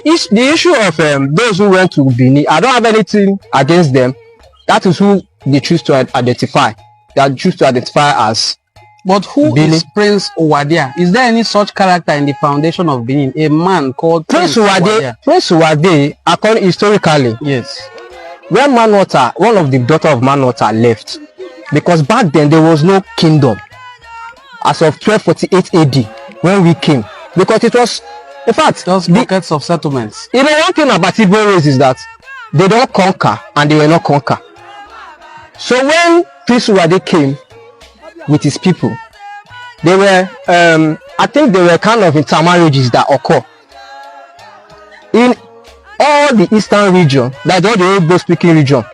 The issue of those who went to Benin, I don't have anything against them. That is who they choose to identify. They choose to identify as. But who Benin? Is Prince Owadia? Is there any such character in the foundation of Benin? A man called Prince Owadia. Prince Owadia, according historically, yes. When Manwater, one of the daughter of Manwater left, because back then there was no kingdom. As of 1248 AD, when we came, because it was, in fact, those pockets of settlements. You know, one thing about Igbo race is that they don't conquer and they were not conquer. So when Prince Owadia came with his people, they were, I think they were kind of intermarriages that occur in all the eastern region, like all the Igbo speaking region.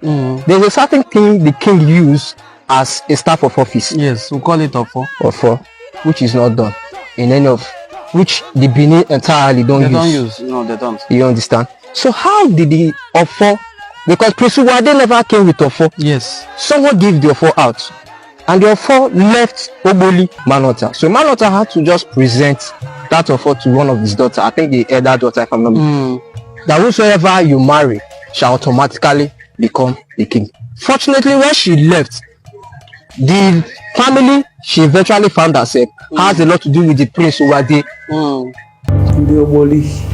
There's a certain thing the king used as a staff of office. Yes, we call it ofo, which is not done in any of which the Benin entirely don't use. No, they don't. You understand? So how did the ofo? Because Prince Owadia never came with ofo. Yes. Someone gave the ofo out, and the ofo left ogboli Manwater. So Manwater had to just present that ofo to one of his daughters. I think the elder daughter, if I'm not mistaken. That whosoever you marry shall automatically become the king. Fortunately, when she left, the family she eventually found herself has a lot to do with the Prince Owadia. The ogboli.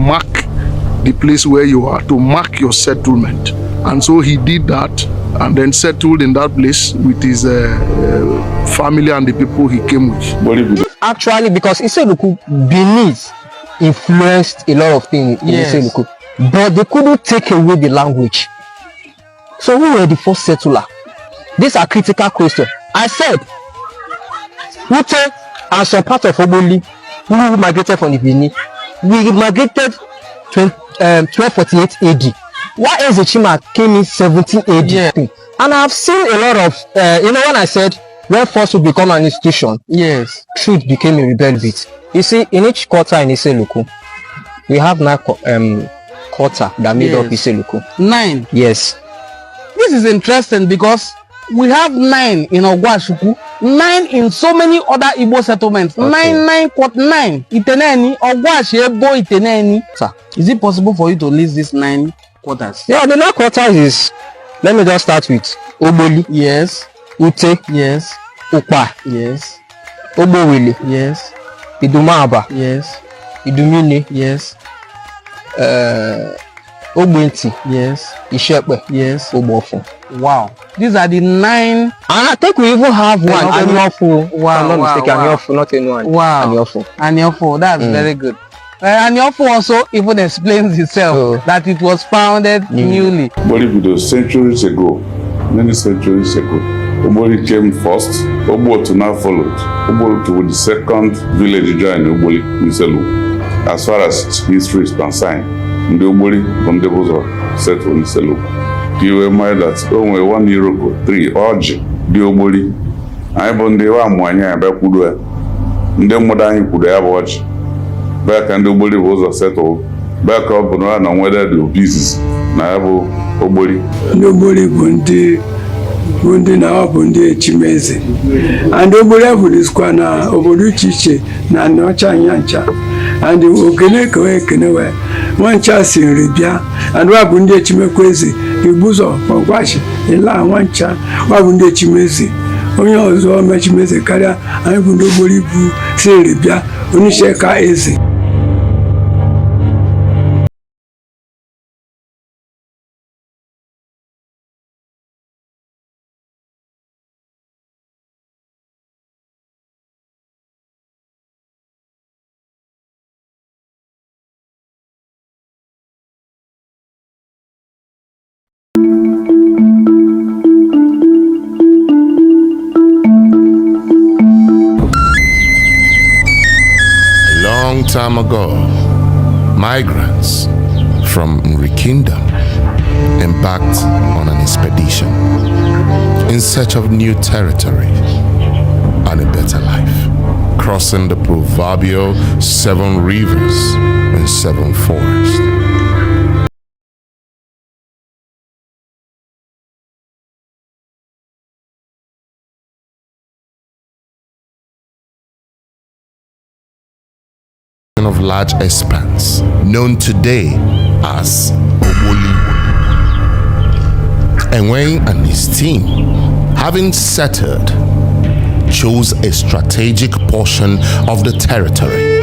Mark the place where you are, to mark your settlement. And so he did that and then settled in that place with his family and the people he came with. Actually, because Issele-Uku Benin influenced a lot of things in Issele-Uku, but they couldn't take away the language. So who were the first settler? These are critical questions. I said Ute and some part of Ogboli who migrated from the Benin. We migrated 1248 AD. Why Ezechima came in 17 AD? Yeah. And I've seen a lot of, you know, when I said when force will become an institution, yes, truth became a rebel bit. You see, in each quarter in Issele-Uku, we have 9 quarter that made up Issele-Uku. 9? Yes. This is interesting because we have 9 in Ogwashuku, 9 in so many other Igbo settlements. Okay. 9 Iteneni, Ogwashebo Iteneni. Sir, is it possible for you to list these 9 quarters? Yeah, the 9 quarters is, let me just start with Ogboli. Yes. Ute. Yes. Ukpa. Yes. Ogbowele. Yes. Idumaba. Yes. Idumini. Yes. Ogbenti. Yes. Ishepe. Yes. Ogbofo. Wow. These are the 9. And I think we even have one. Anyofu. Wow. I'm not mistaken. Anyofu, not Enuani. Wow. Anyofu. That's very good. Anyofu also even explains itself that it was founded newly. Ogboli centuries ago, many centuries ago. Ogboli came first. Ogbotu now followed. Ogbotu was the second village joined Ogboli, Issele-Uku. As far as history is concerned, the Ogboli from the was settled in Issele-Uku. You remind that only 1 year ago, 3 Oji, the Ogboli. I bond the one when I back wood. The modern could have watched. Back and the Ogboli was settled. Back up and whether the business. Now ogboli? Ndị ogboli bụ ndị na-ahọpụ ndị echimeze. And ogboli abụrụzikwa na obodo iche iche na ọcha anya ncha. And okene kewe ekene wee nwancha si nri bịa. And wa bụ ndị echimekwa eze ibụzọ ọgwashi ịla nwancha wa bụ ndị echimeze. Onye ọzọ mechimeze karịa anyị bụ ndị ogboli bụ si nri bịa onye isi ka eze. Long time ago, migrants from Enwei Kingdom embarked on an expedition in search of new territory and a better life, crossing the proverbial 7 rivers and 7 forests. Of large expanse known today as Ogboli. Enwei and his team, having settled, chose a strategic portion of the territory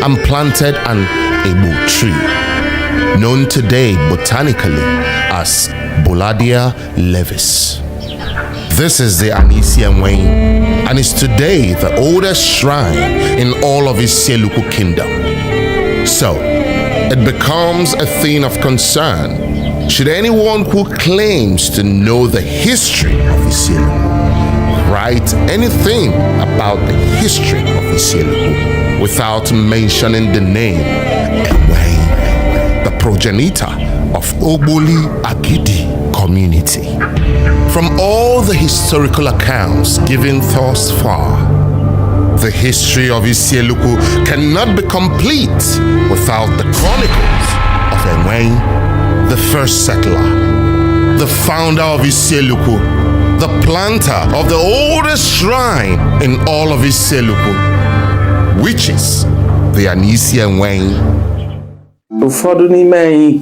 and planted an Igbo tree known today botanically as Boladia levis. This is the Issele-Uku and is today the oldest shrine in all of Issele-Uku Kingdom. So, it becomes a thing of concern should anyone who claims to know the history of Issele-Uku write anything about the history of Issele-Uku without mentioning the name enwei, the progenitor of Ogboli Agidi community. From all the historical accounts given thus far, the history of Issele-Uku cannot be complete without the Chronicles of Enwei, the first settler, the founder of Issele-Uku, the planter of the oldest shrine in all of Issele-Uku, which is the Issele-Uku. Ụfọdụ n'ime anyị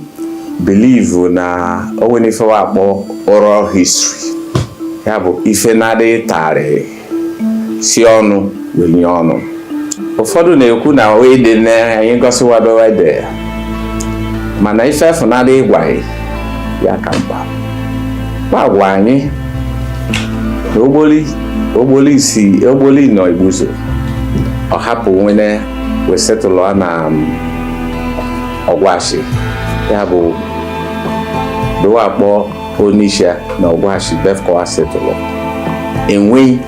believe na onwe n'ife wakpo oral history, ya bụ ife na-adịghị tarị si ọnụ wenye ọnụ. Ụfọdụ na-ekwu na wee dị na anyị gosiwa be wede, mana ife efu na-adịghị gwa ya ka mkpa. Ma gwa anyị na ogboli nọ Igbuzo, ọ hapụ nwene we setụlụ na Ogwashi, ya bụ wakpo Onisha na Ogwashi befkọwa setụlụ. Enwei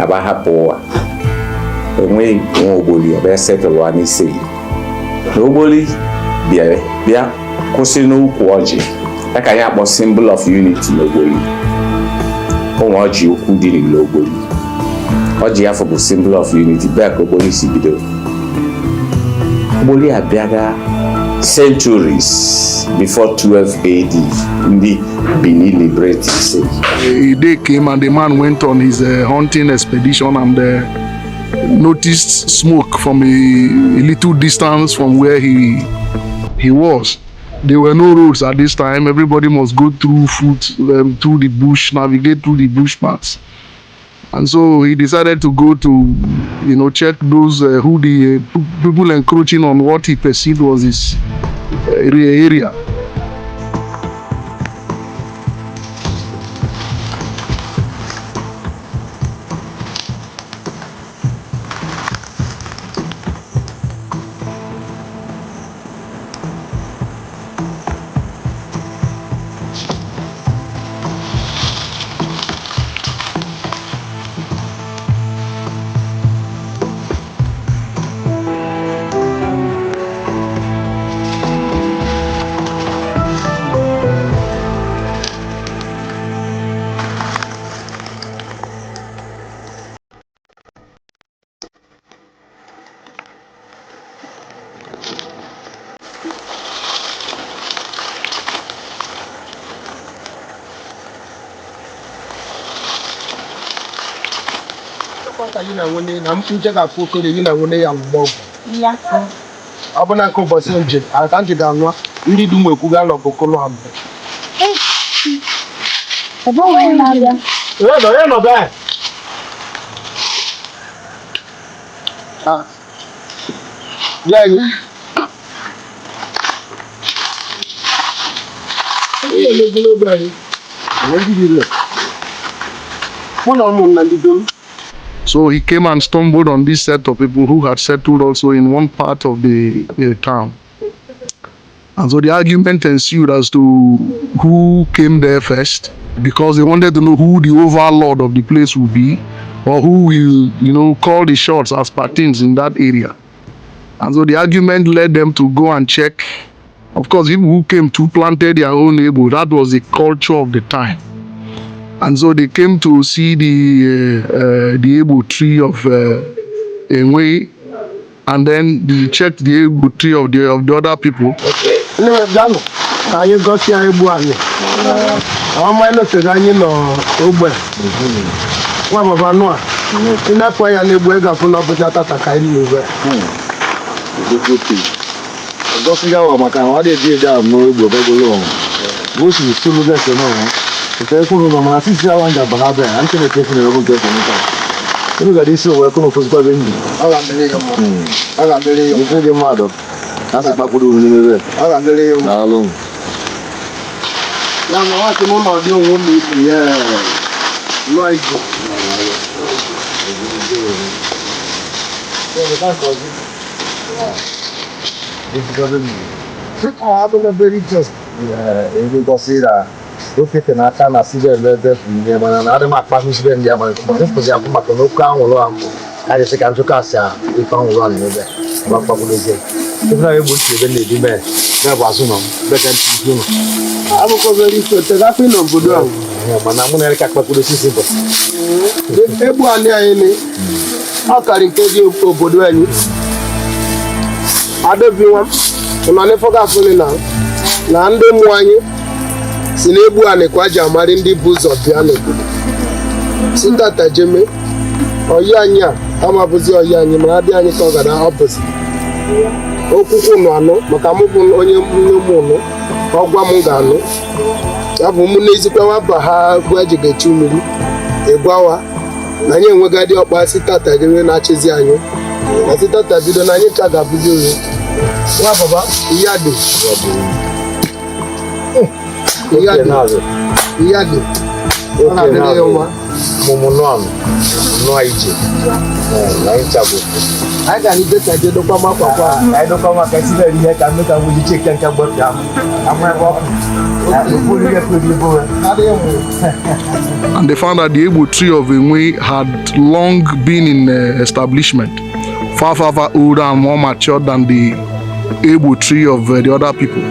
aba hapụ ụwa, enwei nwe ogboli ọbịa setụlụ n'ise na ogboli bịa kwụsị n'ukwu ọjị, ya ka anyị akpọ symbol of unity na ogboli. Ụmụ ọjị ukwu dị n'ile ogboli, ọjị afọ bụ symbol of unity, bịa ka ogboli si bido. Ogboli abịaga centuries before 12 AD, ndị Benin liberated city. A day came and the man went on his hunting expedition and noticed smoke from a little distance from where he was. There were no roads at this time. Everybody must go through through the bush, navigate through the bush paths. And so he decided to go to, check those who the people encroaching on what he perceived was his area. ka yị na nwunye na mkpuche ga-afụ okere yị na nwunye ya mgbe ọgwụ. Ọ bụ na nke ụbọchị njem aka ntị ga-anụ ndị dum ekwuga n'ọkụkụ nọ mbụ. Ya nọ bịa. Bịa gị. Ihe na-egolo bịa gị. Mụ na ụmụ na ndị dum. So he came and stumbled on this set of people who had settled also in one part of the town. And so the argument ensued as to who came there first, because they wanted to know who the overlord of the place would be, or who will, call the shots as patins in that area. And so the argument led them to go and check. Of course, people who came to planted their own Igbo. That was the culture of the time. And so they came to see the Igbo tree of enwei, and then they checked the Igbo tree of the other people. Anyị gosi anyị Igbo anyị. Ọma ịnọtere anyị n'ogbe. Nwa baba nụ a. Ịnapụ ya n'Igbo ị ga-afụ n'ọbụja tata ka anyị n'ogbe. Gosi ya wa maka ọ dị eji n'Igbo bebụlụ ọnwụ. Gosi sulu gese n'ọnwụ. Porque quando não nasce se ela anda barra a gente não tem que levar muito tempo então. Eu já disse o como fosse para vender. Agandele eu não demado. Nasa para poder vender. Agandele eu. Não longo. Não acho que não deu homem que é lógico. Eu vou fazer. Isso vai vir. Ah, mas é very just. Eu vou considerar. Eu fiquei na casa na cidade de Benin, mas nada mais fácil de vender, mas eu fazia alguma coisa no carro lá, aí você quer jogar assim, e para lá né, vai para poder dizer. Eu falei muito bem de bem, não vai assim não, bem que não. Ah, vou fazer isso, te dá pino budão. Mas não mulher que para poder se simples. É bom ali né, a carinha que eu budão ali. Ada viu, não lhe foca fone lá, lá ande moanho. Si na-egbu anị kwa ji amarị ndị bụ ụzọ bịa n'obodo. Si tata jeme, ọyị anyị a amabụzi ọyị anyị ma adị anyị ka ọ gara ọbụzi. Okwukwu nọ anụ maka mụ bụ onye nne m ụnụ, ọgwa m ga-anụ. Ya bụ mụ n'ezikwa nwaba ha bụ ejigechi mmiri, ịgwawa na anyị enwegadị ọkpa si tata jeme na-achịzi anyị. Na si tata bido na anyị ka ga-abụzi oyi. Nwa baba, ihe adị. Iyade. Ona dele uma momonome. No aije. Na inchabo. Ai ga ni beta je do kwa makwa. Ai do kwa makwa si le ri ka me ka wo ji check kan gbo fi am. Amra wo. And they found that the Igbo tree of enwei had long been in establishment, far older and more mature than the Igbo tree of the other people.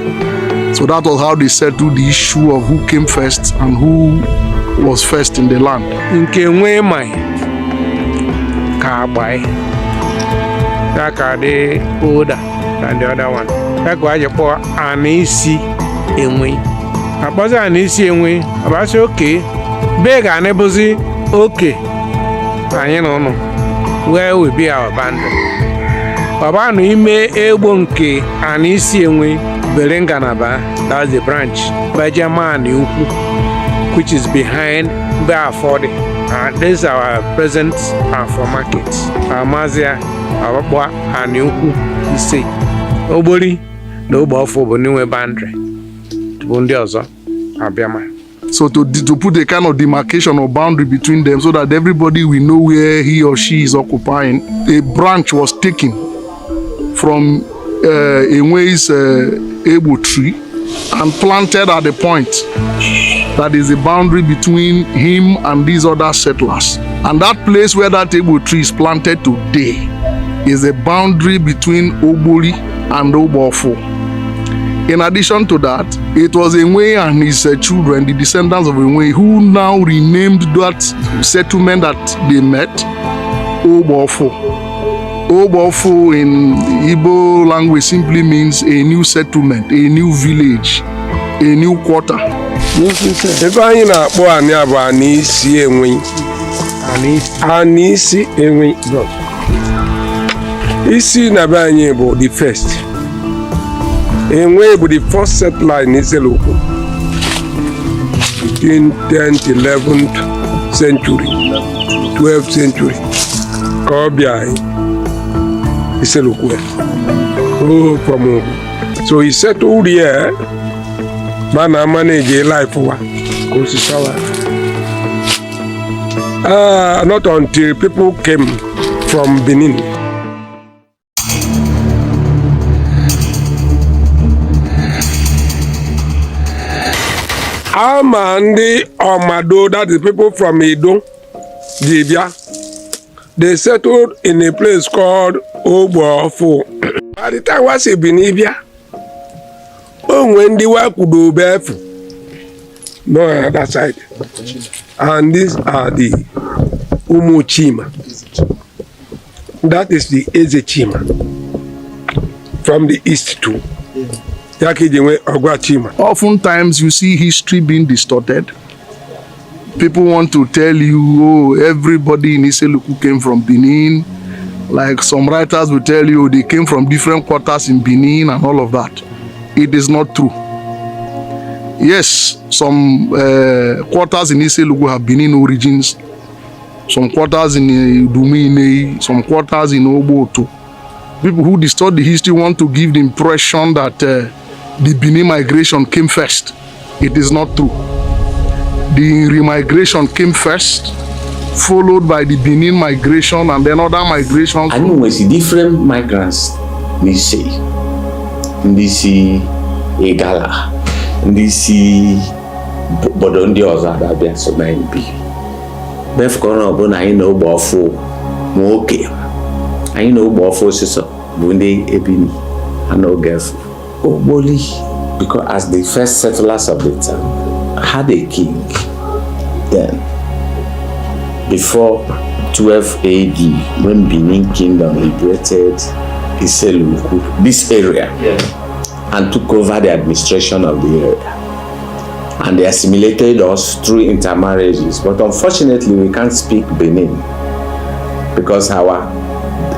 So that was how they settled the issue of who came first and who was first in the land. Nke enwei mai ka agbai. That ka dị older than the other one. That ka aje kpọ anisi enwei. Akpọzi anisi enwei, abasị oke. Be ga anịbụzi oke. Anyị na ụnụ. Where will be our boundary? Baba nụ ime egbo nke anisi enwei. Belenganaba, that's the branch. Issele-Uku, which is behind Beaforde. This is our present for market. Amazia, our boy, and Uku, you see. Ogboli, no buffer, but new boundary. Bundiozo, Abiama. So to put a kind of demarcation or boundary between them so that everybody will know where he or she is occupying, a branch was taken from enwei's Igbo tree and planted at the point that is the boundary between him and these other settlers. And that place where that Igbo tree is planted today is the boundary between Ogboli and Obofo. In addition to that, it was enwei and his children, the descendants of enwei, who now renamed that settlement that they met Obofo. Obofo in Igbo language simply means a new settlement, a new village, a new quarter. Ebe anyị na-akpọ anyị bụ anisi enwei. Anisi enwei. Isi na be anyị bụ the first. Enwei bụ the first settler in Issele-Uku between 10th, 11th century, 12th century. Ka ọ bịa Issele-Uku. Oh, from Ugu. So he settled here. Man, manage a life. Not until people came from Benin. Amandi Omado, that is people from Edo, Jibia, they settled in a place called Ogboli. By the time was a Benibia, when they were could do befu, no other side. And these are the Umuchima. That is the Ezechima from the east too. Oftentimes you see history being distorted. People want to tell you, oh, everybody in Issele-Uku came from Benin. Like some writers will tell you they came from different quarters in Benin and all of that. It is not true. Yes, some quarters in Issele-Uku have Benin origins. Some quarters in Dumine, some quarters in Oboto. People who distort the history want to give the impression that the Benin migration came first. It is not true. The remigration came first, followed by the Benin migration and then other migrations. I mean, we see different migrants. We see Igala, we see Bodondi Oza that be so many be. Bef kono bo na ino bofo mo okay. I know bofo siso bunde ebini and no girls. Ogboli, because as the first settlers of the town had a king then before 12 AD when Benin Kingdom liberated Issele-Uku, this area, and took over the administration of the area. And they assimilated us through intermarriages. But unfortunately, we can't speak Benin because our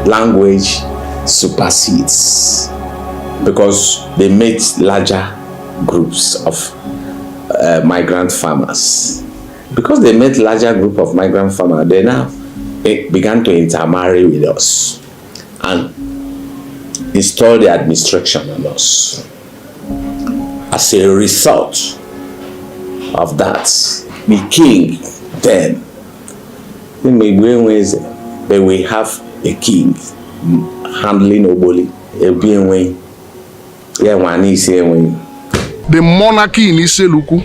language supersedes. Because they made larger groups of migrant farmers. Because they made larger group of migrant farmers, they now began to intermarry with us and install the administration on us. As a result of that, the king then, they will have a king handling ogboli, enwei. The monarchy in Issele-Uku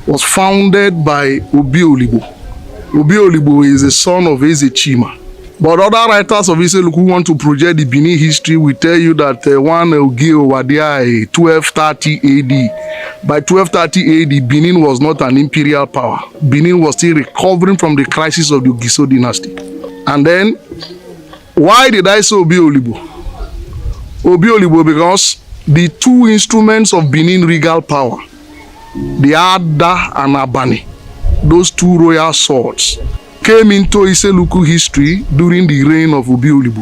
was founded by Ogboli. Ogboli is the son of Ezechima. But other writers of Issele-Uku who want to project the Benin history will tell you that one Ogio Wadia 1230 AD. By 1230 AD, Benin was not an imperial power. Benin was still recovering from the crisis of the Ogiso dynasty. And then, why did I say Ogboli? Ogboli because the two instruments of Benin regal power, the Ada and Abani, those two royal swords, came into Issele-Uku history during the reign of Ogboli.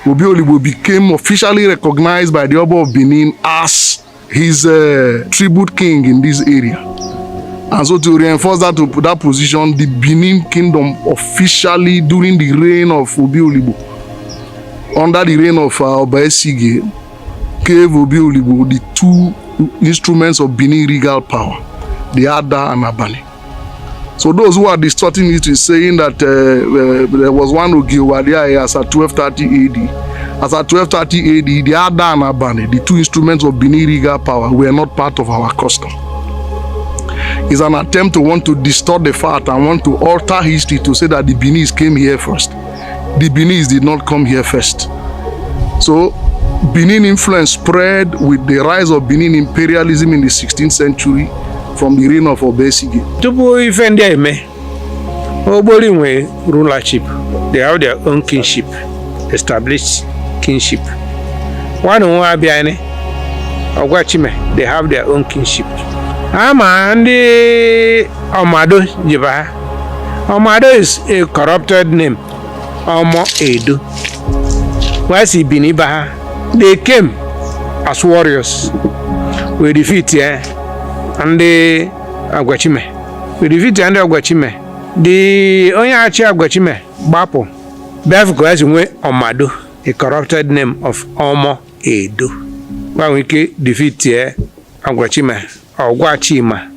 Ogboli became officially recognized by the Oba of Benin as his tribute king in this area. And so to reinforce that position, the Benin Kingdom officially during the reign of Ogboli, under the reign of Obaesige, gave Ogboli the two instruments of Benin regal power, the Ada and Abani. So those who are distorting it is saying that there was one Ogiowadia as at 1230 AD. As at 1230 AD, the Ada and Abani, the two instruments of Benin regal power, were not part of our custom. It's an attempt to want to distort the fact and want to alter history to say that the Benis came here first. The Benis did not come here first. So Benin influence spread with the rise of Benin imperialism in the 16th century from the reign of Obaesige. Tupu ife ndị eme, Ogboli nwe rulership. They have their own kingship, established kingship. One nwe abịa Ogwachime, they have their own kingship. Ama ndị Omado jiba Omado is a corrupted name. Omo Edo. Where's he Bini Baha? They came as warriors. We defeat and the Agwachime. We defeat and the Agwachime. The Onyachi Agwachime, Bapo. Therefore, as we Omado, a corrupted name of Omo Edo. When we defeat Agwachime or Gwachima,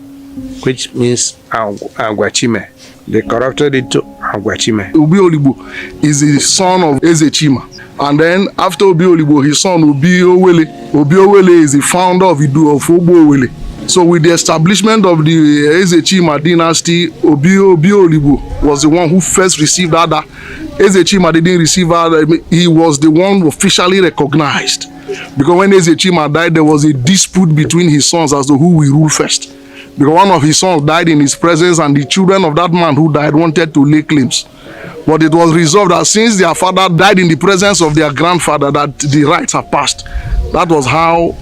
which means Agwachime. They corrupted it to Agwachime. Obi Olibo is the son of Ezechima. And then after Obi Olibo, his son Obi Owele. Obi Owele is the founder of Ogbo Owele. So with the establishment of the Ezechima dynasty, Obi Olibo was the one who first received Ada. Ezechima didn't receive Ada. He was the one officially recognized. Because when Ezechima died, there was a dispute between his sons as to who will rule first. Because one of his sons died in his presence and the children of that man who died wanted to lay claims. But it was resolved that since their father died in the presence of their grandfather, that the rights are passed. That was how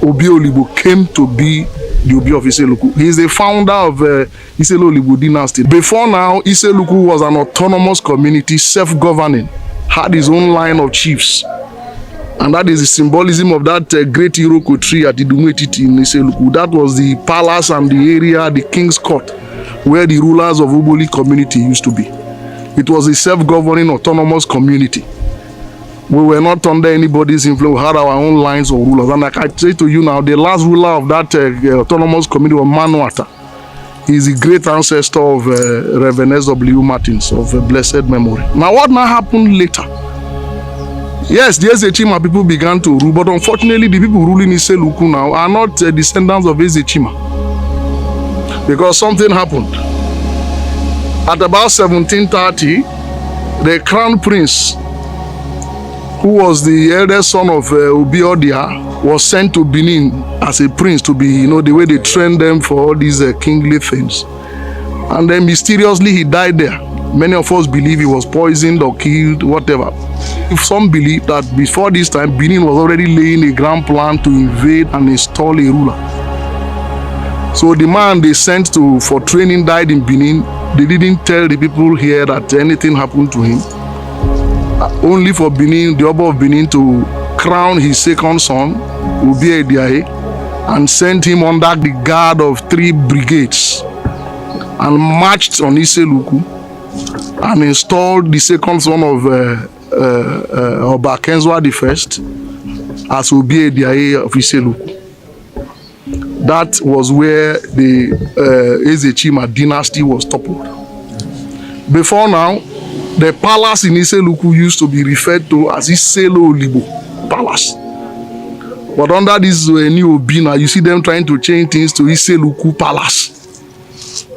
Obi Olibo came to be the Obi of Issele-Uku. He is the founder of Issele-Uku dynasty. Before now, Issele-Uku was an autonomous community, self-governing, had his own line of chiefs. And that is the symbolism of that great Iroko tree at Idumwetiti in Issele-Uku. That was the palace and the area, the king's court, where the rulers of Ogboli community used to be. It was a self-governing autonomous community. We were not under anybody's influence. We had our own lines of rulers. And like I say to you now, the last ruler of that autonomous community was Manuata. He is the great ancestor of Reverend S.W. Martins of blessed memory. Now what now happened later? Yes, the Ezechima people began to rule, but unfortunately the people ruling Issele-Uku now are not descendants of Ezechima. Because something happened. At about 1730, the crown prince, who was the eldest son of Obi Odia, was sent to Benin as a prince to be, the way they trained them for all these kingly things. And then mysteriously he died there. Many of us believe he was poisoned or killed, whatever. If some believe that before this time, Benin was already laying a grand plan to invade and install a ruler. So the man they sent for training died in Benin. They didn't tell the people here that anything happened to him. Only for Benin, the Oba of Benin, to crown his second son, Obi Ediaye, and sent him under the guard of 3 brigades and marched on Issele-Uku and installed the second son of Oba Kenzwa I as Obi Ediaye of Issele-Uku. That was where the Ezechima dynasty was toppled. Before now, the palace in Issele-Uku used to be referred to as Issele-Ulibo Palace. But under this new Obi now, you see them trying to change things to Issele-Uku Palace.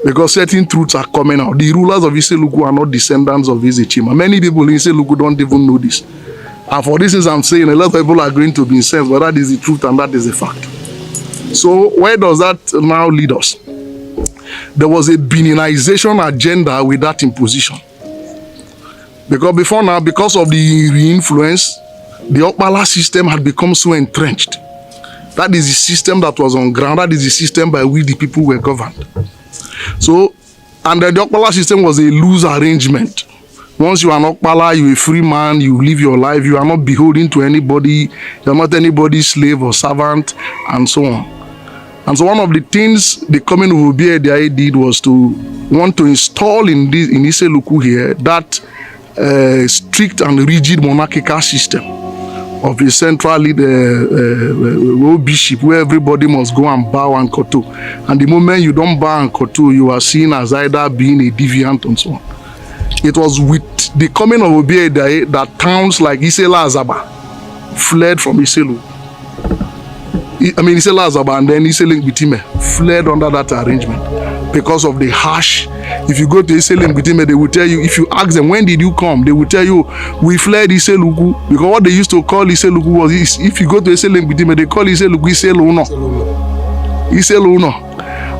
Because certain truths are coming out. The rulers of Issele-Uku are not descendants of Ezechima. Many people in Issele-Uku don't even know this. And for this, I'm saying a lot of people are going to be incensed, but that is the truth and that is the fact. So where does that now lead us? There was a Beninization agenda with that imposition. Because before now, because of the re-influence, the Okpala system had become so entrenched. That is the system that was on ground. That is the system by which the people were governed. So, and the Okpala system was a loose arrangement. Once you are an Okpala, you're a free man, you live your life, you are not beholden to anybody, you are not anybody's slave or servant, and so on. And so one of the things the coming of Obi Ediaye did was to want to install in Issele-Uku here that strict and rigid monarchical system of a central bishop where everybody must go and bow and kowtow. And the moment you don't bow and kowtow, you are seen as either being a deviant and so on. It was with the coming of Obi Ediaye that towns like Issele-Azaba fled from Issele-Uku. Issele-Azaba and then Issele-Bitime fled under that arrangement because of the harsh. If you go to Issele-Bitime, they will tell you, if you ask them, when did you come? They will tell you, we fled Issele-Uku. Because what they used to call Issele-Uku was, if you go to Issele-Bitime, they call Issele-Uku Issele-Uno. Issele-Uno.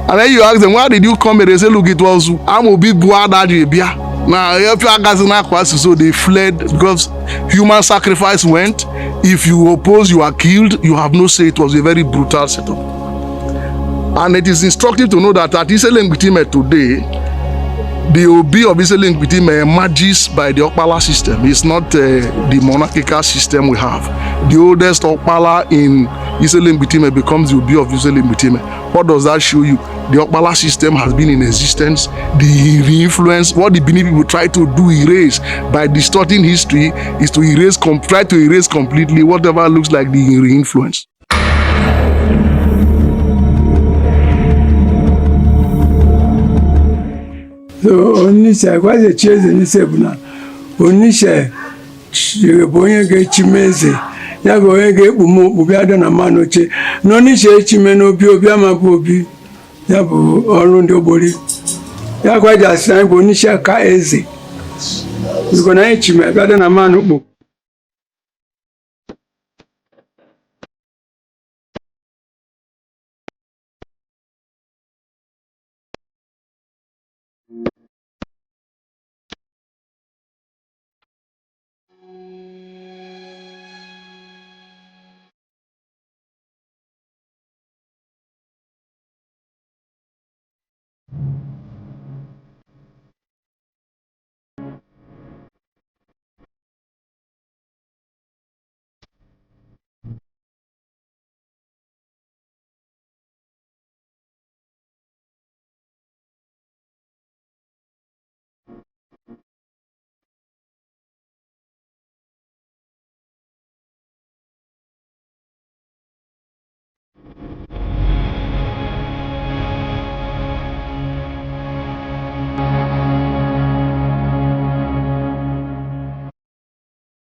And then you ask them, why did you come? They say, look, it was Amobi Buadajibia. Now, so they fled because human sacrifice went. If you oppose, you are killed. You have no say. It was a very brutal setup. And it is instructive to know that at Issele-Bitime today, The Obi of Issele-Uku Kingdom emerges by the Okpala system. It's not the monarchical system we have. The oldest Okpala in Issele-Uku Kingdom becomes the Obi of Issele-Uku Kingdom. What does that show you? The Okpala system has been in existence. The influence, what the Bini people try to do erase by distorting history is to try to erase completely whatever looks like the influence. So Onitsha kwaze chieze n'ise bụ na Onitsha bụ onye ga-echime eze, ya bụ onye ga-ekpume okpu bịa dị na mmanụ oche na Onitsha echime n'obi obi ama bụ obi, ya bụ ọrụ ndị ogboli. Ya kwaje asị anyị bụ Onitsha ka eze, biko na anyị chime bịa dị na mmanụ okpu.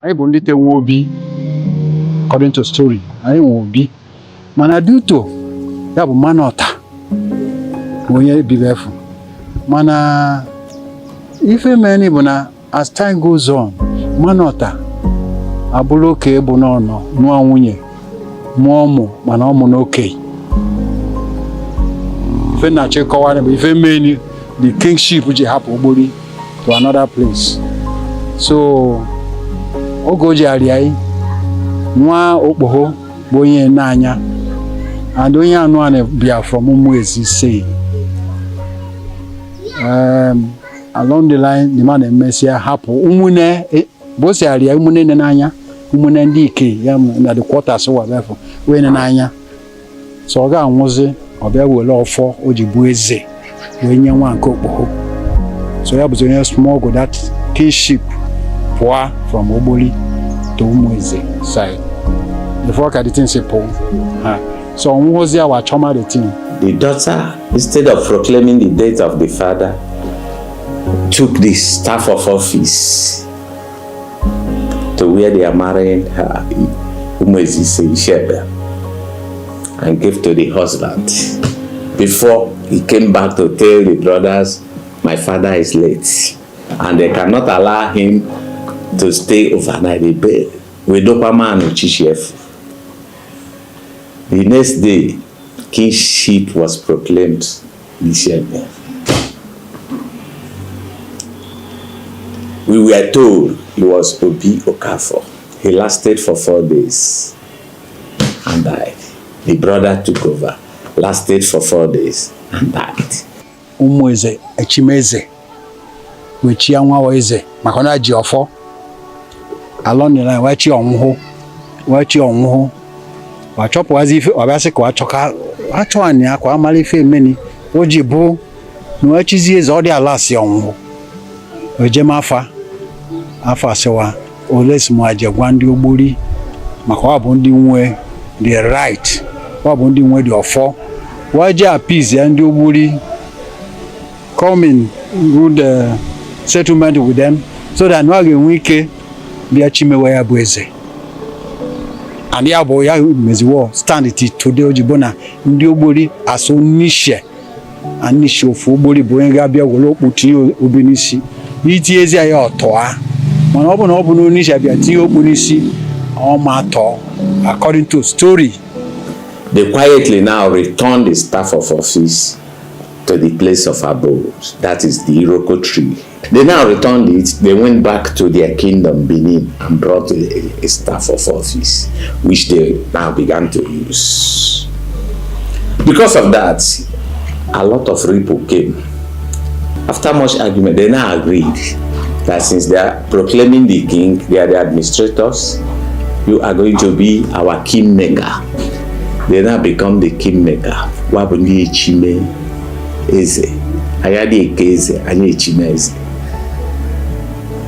Anyị bụ ndị tenwe obi according to story, anyị nwe obi mana duto ya bụ mmanụ ọta onye bibe efu mana ife meni bụ na as time goes on mmanụ ọta abụrụ oke bụ n'ọnọ nụọ nwunye mụọ ụmụ mana ọmụ n'oke ife na-achịkọwa bụ ife meni the kingship ji hapụ ogboli to another place. So oge o ji arịa anyị nwa okpogho bụ onye n'anya and onye Enuani bịa from Umuezi say along the line the man emesịa hapụ ụmụnne bụ o si arịa ụmụnne n'anya ụmụnne ndị ike ya na the quarters wa bịafụ onye n'anya so ọ ga-anwụzi ọ bịa were ọfọ o ji bụ eze wee nye nwa nke okpogho so ya bụzi onye small that kingship pụọ from ogboli to Umueze side before ka the thing say pull so onwuhozi awa choma the thing. The daughter, instead of proclaiming the death of the father, took the staff of office to where they are marrying her, Umueze Issele, and gave to the husband. Before he came back to tell the brothers, my father is late, and they cannot allow him to stay overnight in bed with Dopamine and Chichef. The next day, kingship was proclaimed this year. We were told he was Obi Okafor. He lasted for 4 days and died. The brother took over, lasted for 4 days and died. Umueze echimeze wechia nwa wa eze maka na ji ofo along the line wachi onwuhu wachọpụwazi ife ọbịasị ka achọ anyị akwa amala ife meni o ji bụ na wachizi eze ọ dị ala si ọnwụhụ ojema afa asịwa olesi mụ aje gwa ndị ogboli maka ọ bụ ndị nwe the right, ọ bụ ndị nwe the ọfọ waje appease ya ndị ogboli come in good settlement with them so that no ga-enwe ike bịa chimewe ya bụ eze. And ya bụ ya meziwo stand it today ojibo na ndị ogboli aso nishe anishi ofu ogboli bụ onye ga-abịa were okpu tinye obi n'isi iti ezi ya ọtọa mana ọ bụ na ọ bụ n'onisha bịa tinye okpu n'isi ọ ma atọ according to story. They quietly now returned the staff of office to the place of abode, that is the Iroko tree. They now returned it, they went back to their kingdom, Benin, and brought a staff of office, which they now began to use. Because of that, a lot of people came After much argument, they now agreed that since they are proclaiming the king, they are the administrators, you are going to be our kingmaker. They now become the kingmaker. Wabundi Chime Eze. Ayadi Ekeze, Anye Chime Eze.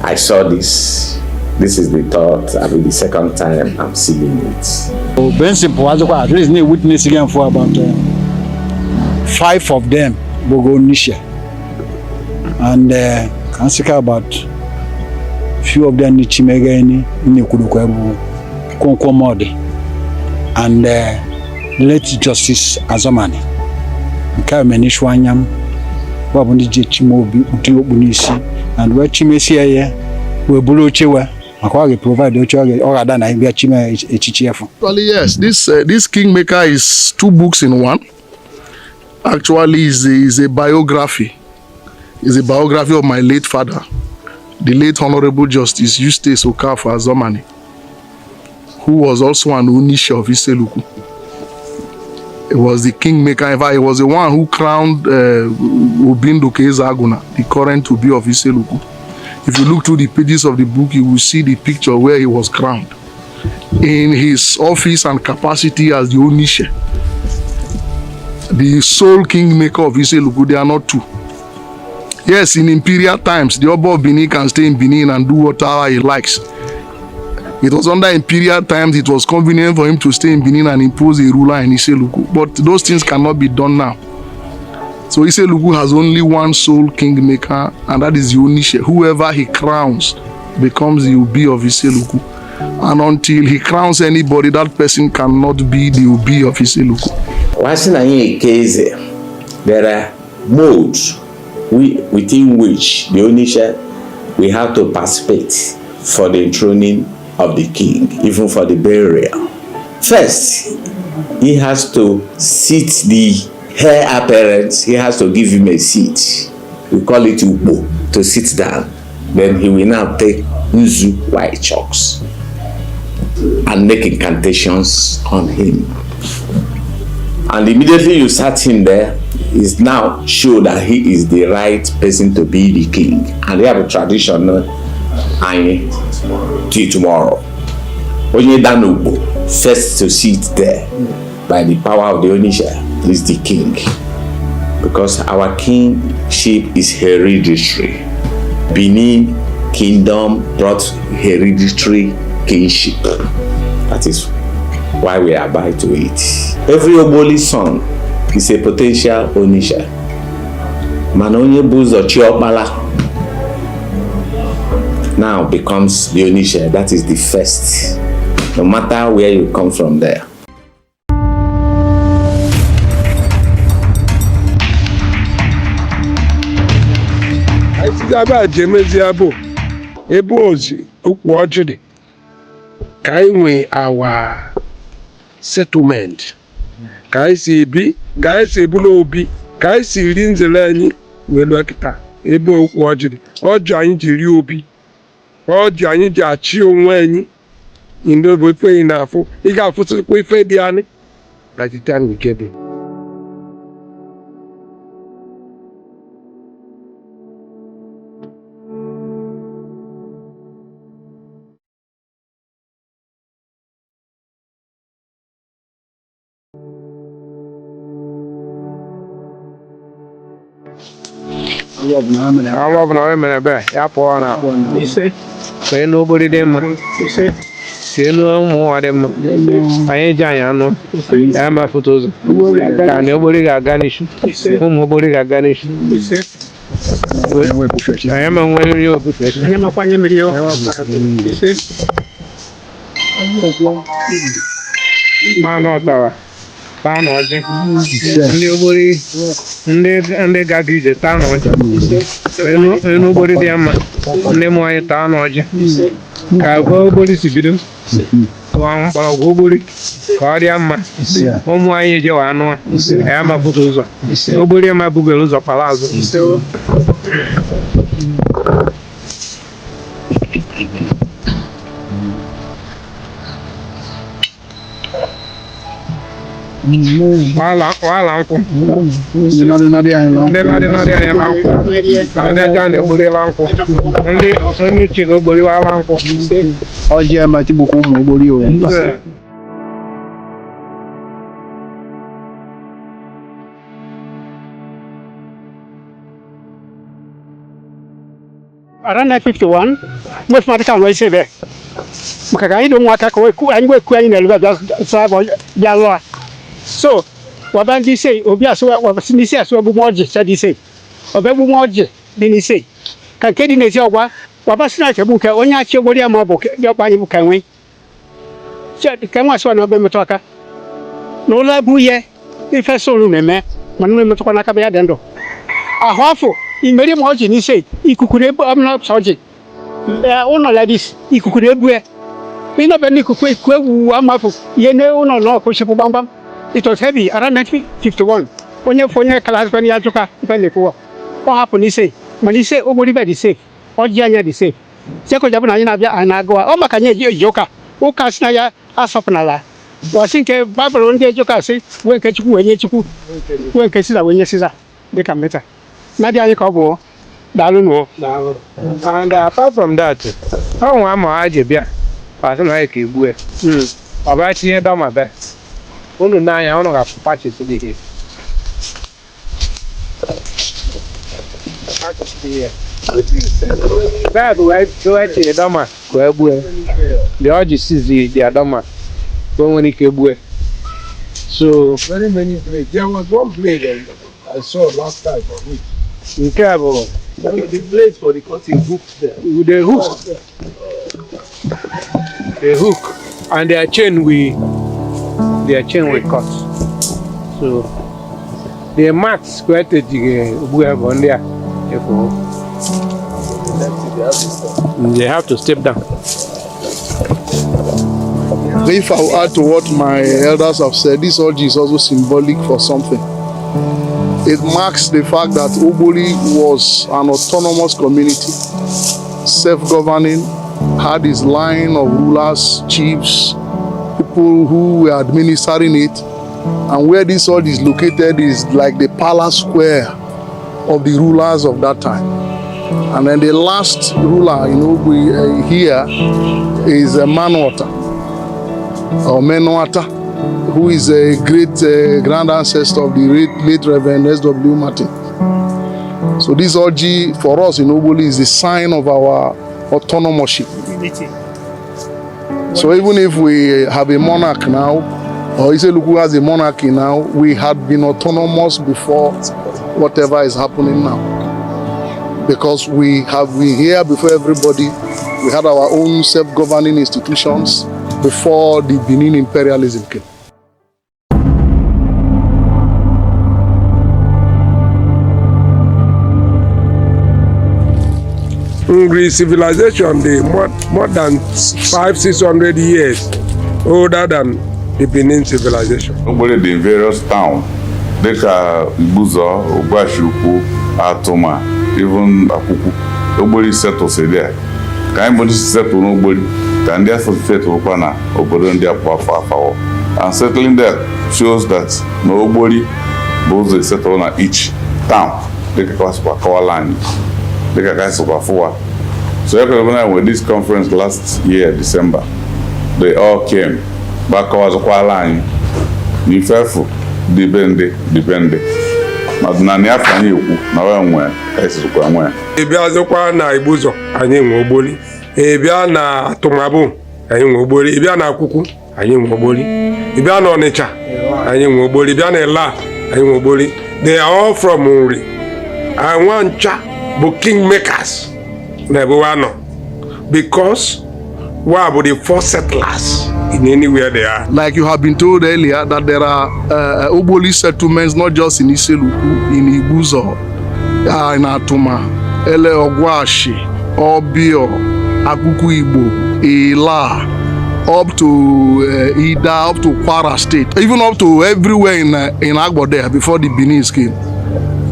I saw this. This is the third, I mean the second time I'm seeing it. Principle, at least need witness again for about 5 of them will go Nisha. And can speak about few of them Nichimegani, Nikudukwebu, Konkomode, and late Justice Azamani. Nkamenishwanyam, Wabundi Chimobi, Utibunisi, and where Chimesia, we Buluchewa. Provide Actually, yes, this Kingmaker is 2 books in one. Actually, is a biography. It's a biography of my late father, the late Honorable Justice Issele-Uku Azamani, who was also an Onisha of Issele-Uku. He was the Kingmaker. In fact, he was the one who crowned Obindoke Ezaguna, the current to be of Issele-Uku. If you look through the pages of the book, you will see the picture where he was crowned in his office and capacity as the Onisha. The sole kingmaker of Issele-Uku, they are not 2. Yes, in imperial times, the Oba of Benin can stay in Benin and do whatever he likes. It was under imperial times, it was convenient for him to stay in Benin and impose a ruler in Issele-Uku. But those things cannot be done now. So Issele-Uku has only one sole kingmaker, and that is the Onisha. Whoever he crowns becomes the Obi of Issele-Uku. And until he crowns anybody, that person cannot be the Obi of Issele-Uku. There are modes within which the Onisha will have to participate for the enthroning of the king, even for the burial. First, he has to seat the heir apparent. He has to give him a seat. We call it Igbo, to sit down. Then he will now take Nzu white chalks and make incantations on him. And immediately you sat him there, is now show that he is the right person to be the king. And they have a tradition till tomorrow. Onye Danugbo, first to sit there by the power of the Onisha is the king. Because our kingship is hereditary. Benin Kingdom brought hereditary kingship. That is why we abide to it. Every ogboli son is a potential Onisha. Manonye Buzo Chiobala now becomes the Onisha. That is the first. No matter where you come from there. Our settlement. Kaisi bulo obi, kaisi rinzelani welwakita. Ebo wajidi. Ojo anyi jiri obi. Ojo anyi jachi onwenyi. Indo bope inafu. Iga fusi kwe fe diani. Ratitani wikebe. Say nobody them. Say no more them. I ain't giant. I'm a photos. Nobody got garnish. Nobody got garnish. I am a one you. I am a fine video. Man, Town Oji. Ndị gagije Town Oji. Nobody there man. Ndị mwa Town Oji. Ka obori si bido. Wa mkpara obori. Ka ọ dị mma. Ụmụ anyị je wa anụ. Ya ma butu ụzọ. Obori ma bugel ụzọ pala azụ. Wala nkwụ. Ndị nọdị anyị nọ. Ndị nọdị anyị la nkwụ. Ndị aja na-egbori la nkwụ. Ndị chi ga-egbori la nkwụ. Ọjị ema tigbukwa ụmụ ogbori o. Around 1951, most of the time I say that. Because I don't want to go anywhere, so, what can you say? Obia so what was in the sense of more, said he say. Of every more, then he say. Can get in a job, what was not a book, only a child, your book, your body can we? Said, can watch one of them talker. No love, if I saw me, Manuel Tokanaka Dendo. A waffle. In very much, he said, he could I'm not sorry. They are all ladies, he could have. We not any could quick, one muffle, ye know, no, push up bum. It was heavy around 1951. When you're for your class, when you are to what happened, he say, when he say, oh, very safe, or Jania is safe. Jacob Jabana and I go, oh, my can you joker, who can snare us up another. I think a Babylon joker say, when catch you when you when cases when you see that they can better. Nadia Kobo, Daluno. And apart from that, how am I? I don't like it. I'm actually down my best. Only now I don't have patches to be here. That way, go at the Dama, the Argis is the Adama, when he came. So, Very many blades. There was one blade I saw last time for me. incredible. The blade for the cutting hook there. With the hook. The hook. And their chain we cut. So the marks created we have on there. Therefore, they have to step down. If I will add to what my elders have said, this orgy is also symbolic for something. It marks the fact that Ogboli was an autonomous community, self-governing, had his line of rulers, chiefs, people who were administering it. And where this orgy is located is like the palace square of the rulers of that time. And then the last ruler in Ogbi here is Manwata, or Menwata, who is a great grand ancestor of the late Reverend S.W. Martin. So this orgy for us in Ogboli is a sign of our autonomoship. So even if we have a monarch now, or Issele-Uku has a monarchy now, we had been autonomous before whatever is happening now. Because we have been here before everybody, we had our own self-governing institutions before the Benin imperialism came. Ngri civilization, they more than 500-600 years older than the Benin civilization. Ogboli dị in various towns, dịka Igbuzo, Issele-Uku, Atuma, even Akuku. Ogboli settles there. Ka anyị bụ settle n'Ogboli, ka ndị afọ settlekwa na obodo ndị afọ. And settling there shows that na Ogboli bụ ụzọ settle na each town, dịka kasịkwa kọwala anyị. So everyone with this conference last year, December, they all came back to Kuala Ni fefu depende. Madunani afanye uku na wenwe esukwa nwe. Ebia zokwa na Igbuzo anyị nwe Ogboli. Ebia na Atumabu anyị nwe Ogboli. Ebia na Akuku anyị nwe Ogboli. Ebia na Onitsha anyị nwe Ogboli. Ebia na Ela anyị nwe Ogboli. They are all from Nri. And one cha bụ kingmakers n'Ebuwano, because we are the first settlers in anywhere they are. Like you have been told earlier that there are Ogboli settlements not just in Issele-Uku, in Igbuzo, in Atuma, Ele-Ogwashi, Obio, Akuku Igbo, Ela, up to Ida, up to Kwara State, even up to everywhere in Agbo there before the Benin came.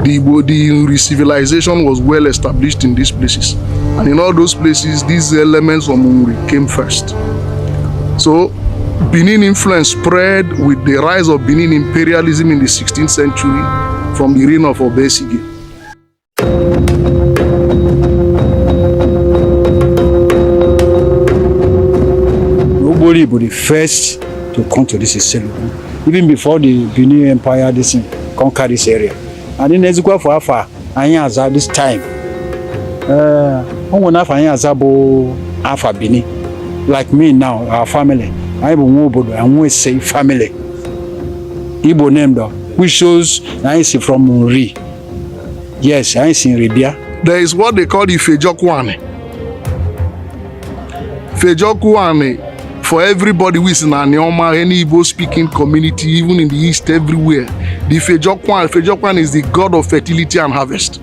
The Nri civilization was well established in these places, and in all those places these elements from Nri came first. So Benin influence spread with the rise of Benin imperialism in the 16th century from the reign of Obesige. Ogboli was the first to come to this Issele-Uku, even before the Benin Empire conquered this area. And in Ezekwa for Afa, Anyaza this time, Afa Benin, like me now, our family, I will say family. Igbo name though, which shows I see from Ri. Yes, I see in Ribia. There is what they call the Fejokwane. Fejokwane, for everybody who is in Anioma, any Igbo speaking community, even in the East, everywhere, the Fejokwane is the god of fertility and harvest.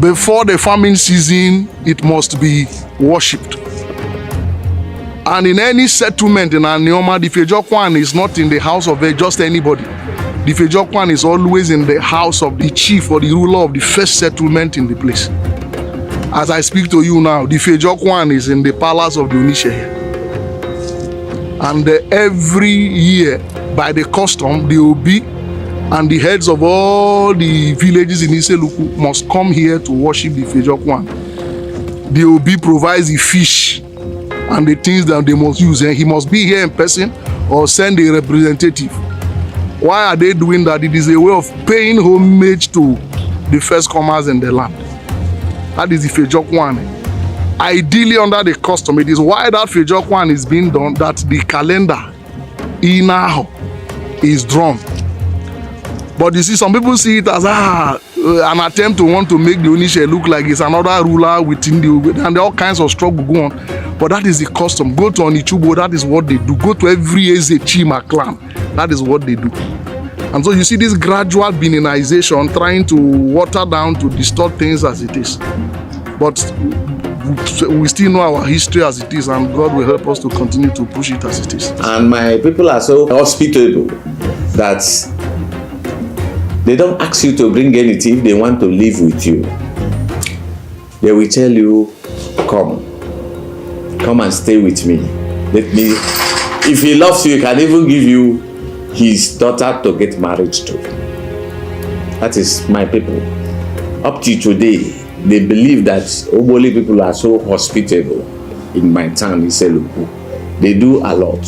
Before the farming season, it must be worshipped. And in any settlement in Anioma, the Fejokwane is not in the house of just anybody. The Fejokwane is always in the house of the chief or the ruler of the first settlement in the place. As I speak to you now, the Fejokwane is in the palace of the Onishe here. And every year, by the custom, the Obi and the heads of all the villages in Issele-Uku must come here to worship the Fejokwane. The Obi provides the fish and the things that they must use, and he must be here in person or send a representative. Why are they doing that? It is a way of paying homage to the first comers in the land. That is the Fejokwane. Ideally, under the custom, it is why that Fejokwane is being done that the calendar Inaho is drawn. But you see, some people see it as an attempt to want to make the Onishe look like it's another ruler within the, and all kinds of struggle go on. But that is the custom. Go to Onichubo, that is what they do. Go to every Eze Chima clan, that is what they do. And so you see this gradual Beninization trying to water down, to distort things as it is. But we still know our history as it is, and God will help us to continue to push it as it is. And my people are so hospitable that they don't ask you to bring anything if they want to live with you. They will tell you, come and stay with me. If he loves you, he can even give you his daughter to get married to. That is my people. Up to today, they believe that Ogboli people are so hospitable in my town, Issele-Uku. They do a lot.